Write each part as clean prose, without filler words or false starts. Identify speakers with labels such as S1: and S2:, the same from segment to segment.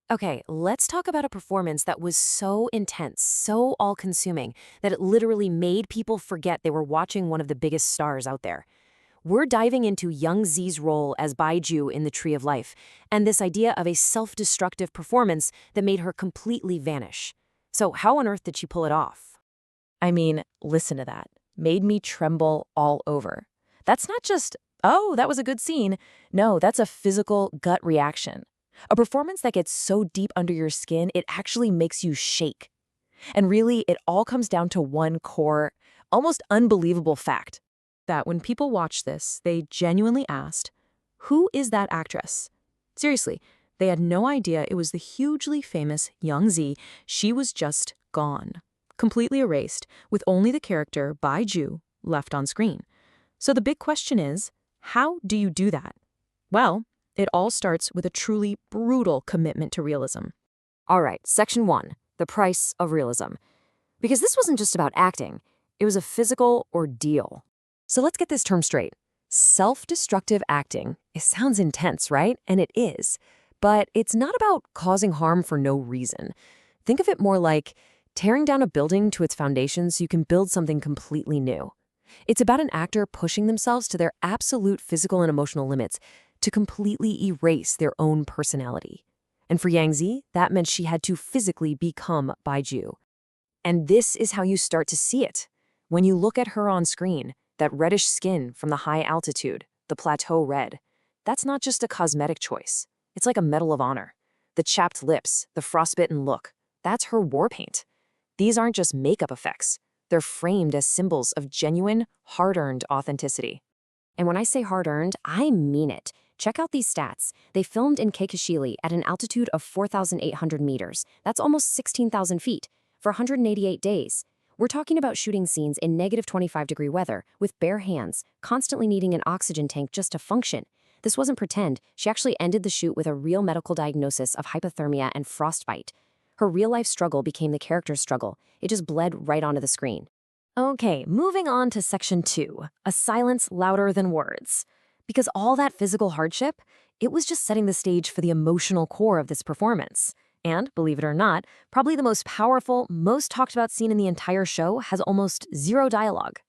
S1: Okay, let's talk about a performance that was so intense, so all-consuming, that it literally made people forget they were watching one of the biggest stars out there. We're diving into Young Zi's role as Baiju in The Tree of Life, and this idea of a self-destructive performance that made her completely vanish. So how on earth did she pull it off?
S2: I mean, listen to that. Made me tremble all over. That's not just, oh, that was a good scene. No, that's a physical gut reaction. A performance that gets so deep under your skin, it actually makes you shake. And really, it all comes down to one core, almost unbelievable fact that when people watched this, they genuinely asked, who is that actress? Seriously, they had no idea it was the hugely famous Young Zi. She was just gone, completely erased, with only the character Bai Ju left on screen. So the big question is, how do you do that? Well, it all starts with a truly brutal commitment to realism.
S1: All right, section one, the price of realism. Because this wasn't just about acting, it was a physical ordeal. So let's get this term straight. Self-destructive acting, it sounds intense, right? And it is. But it's not about causing harm for no reason. Think of it more like tearing down a building to its foundations so you can build something completely new. It's about an actor pushing themselves to their absolute physical and emotional limits to completely erase their own personality. And for Yang Zi, that meant she had to physically become Baiju. And this is how you start to see it. When you look at her on screen, that reddish skin from the high altitude, the plateau red, that's not just a cosmetic choice. It's like a medal of honor. The chapped lips, the frostbitten look, that's her war paint. These aren't just makeup effects. They're framed as symbols of genuine, hard-earned authenticity. And when I say hard-earned, I mean it. Check out these stats. They filmed in Keikashili at an altitude of 4,800 meters. That's almost 16,000 feet for 188 days. We're talking about shooting scenes in negative 25-degree weather with bare hands, constantly needing an oxygen tank just to function. This wasn't pretend. She actually ended the shoot with a real medical diagnosis of hypothermia and frostbite. Her real-life struggle became the character's struggle. It just bled right onto the screen. Okay, moving on to section two, a silence louder than words. Because all that physical hardship, it was just setting the stage for the emotional core of this performance. And, believe it or not, probably the most powerful, most talked about scene in the entire show has almost zero dialogue.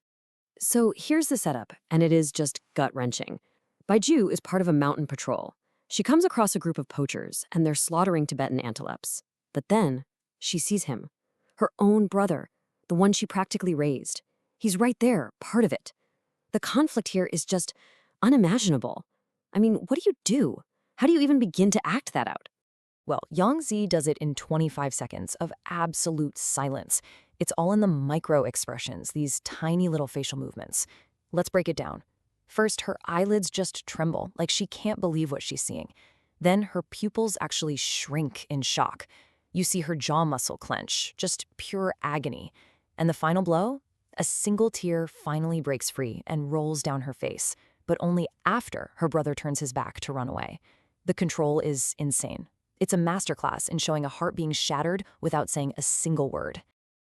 S1: So here's the setup, and it is just gut-wrenching. Baiju is part of a mountain patrol. She comes across a group of poachers, and they're slaughtering Tibetan antelopes. But then, she sees him. Her own brother, the one she practically raised. He's right there, part of it. The conflict here is just unimaginable. I mean, what do you do? How do you even begin to act that out?
S2: Well, Yang Zi does it in 25 seconds of absolute silence. It's all in the micro expressions, these tiny little facial movements. Let's break it down. First, her eyelids just tremble, like she can't believe what she's seeing. Then her pupils actually shrink in shock. You see her jaw muscle clench, just pure agony. And the final blow? A single tear finally breaks free and rolls down her face, but only after her brother turns his back to run away. The control is insane. It's a masterclass in showing a heart being shattered without saying a single word.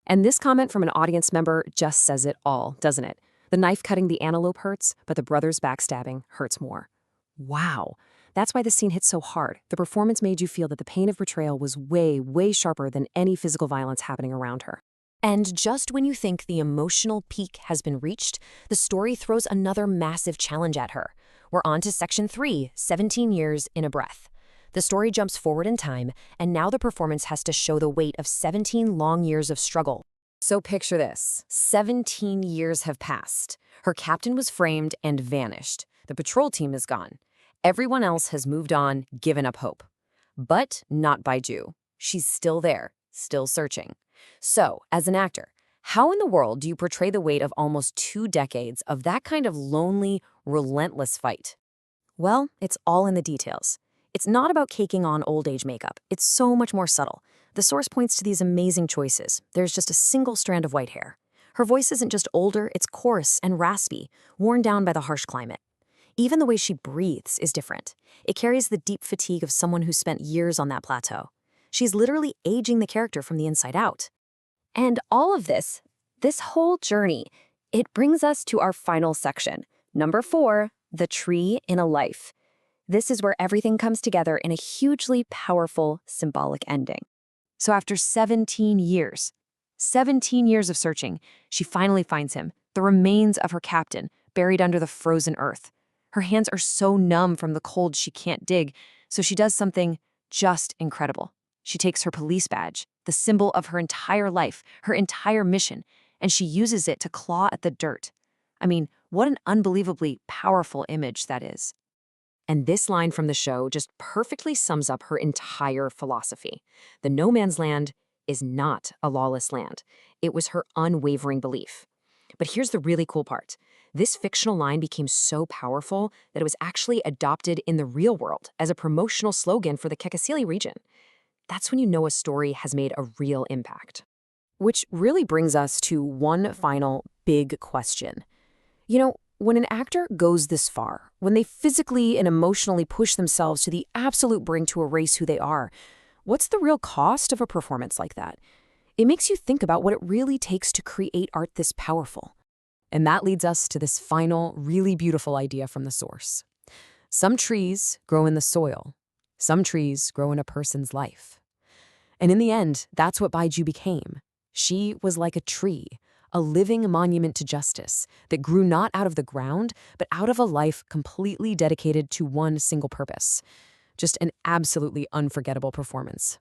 S1: And this comment from an audience member just says it all, doesn't it? The knife cutting the antelope hurts, but the brother's backstabbing hurts more. Wow. That's why this scene hit so hard. The performance made you feel that the pain of betrayal was way, way sharper than any physical violence happening around her. And just when you think the emotional peak has been reached, the story throws another massive challenge at her. We're on to section 3, 17 years in a breath. The story jumps forward in time, and now the performance has to show the weight of 17 long years of struggle. So picture this. 17 years have passed. Her captain was framed and vanished. The patrol team is gone. Everyone else has moved on, given up hope. But not Baiju. She's still there, still searching. So, as an actor, how in the world do you portray the weight of almost 2 decades of that kind of lonely, relentless fight? Well, it's all in the details. It's not about caking on old age makeup. It's so much more subtle. The source points to these amazing choices. There's just a single strand of white hair. Her voice isn't just older, it's coarse and raspy, worn down by the harsh climate. Even the way she breathes is different. It carries the deep fatigue of someone who spent years on that plateau. She's literally aging the character from the inside out. And all of this whole journey, it brings us to our final section. Number 4, the tree in a life.
S3: This is where everything comes together in a hugely powerful, symbolic ending.
S1: So after 17 years of searching, she finally finds him, the remains of her captain, buried under the frozen earth. Her hands are so numb from the cold she can't dig, so she does something just incredible. She takes her police badge, the symbol of her entire life, her entire mission, and she uses it to claw at the dirt. I mean, what an unbelievably powerful image that is. And this line from the show just perfectly sums up her entire philosophy. The no man's land is not a lawless land. It was her unwavering belief. But here's the really cool part. This fictional line became so powerful that it was actually adopted in the real world as a promotional slogan for the Kekasili region. That's when you know a story has made a real impact. Which really brings us to one final big question. When an actor goes this far, when they physically and emotionally push themselves to the absolute brink to erase who they are, what's the real cost of a performance like that? It makes you think about what it really takes to create art this powerful. And that leads us to this final, really beautiful idea from the source. Some trees grow in the soil. Some trees grow in a person's life. And in the end, that's what Baiju became. She was like a tree, a living monument to justice that grew not out of the ground, but out of a life completely dedicated to one single purpose. Just an absolutely unforgettable performance.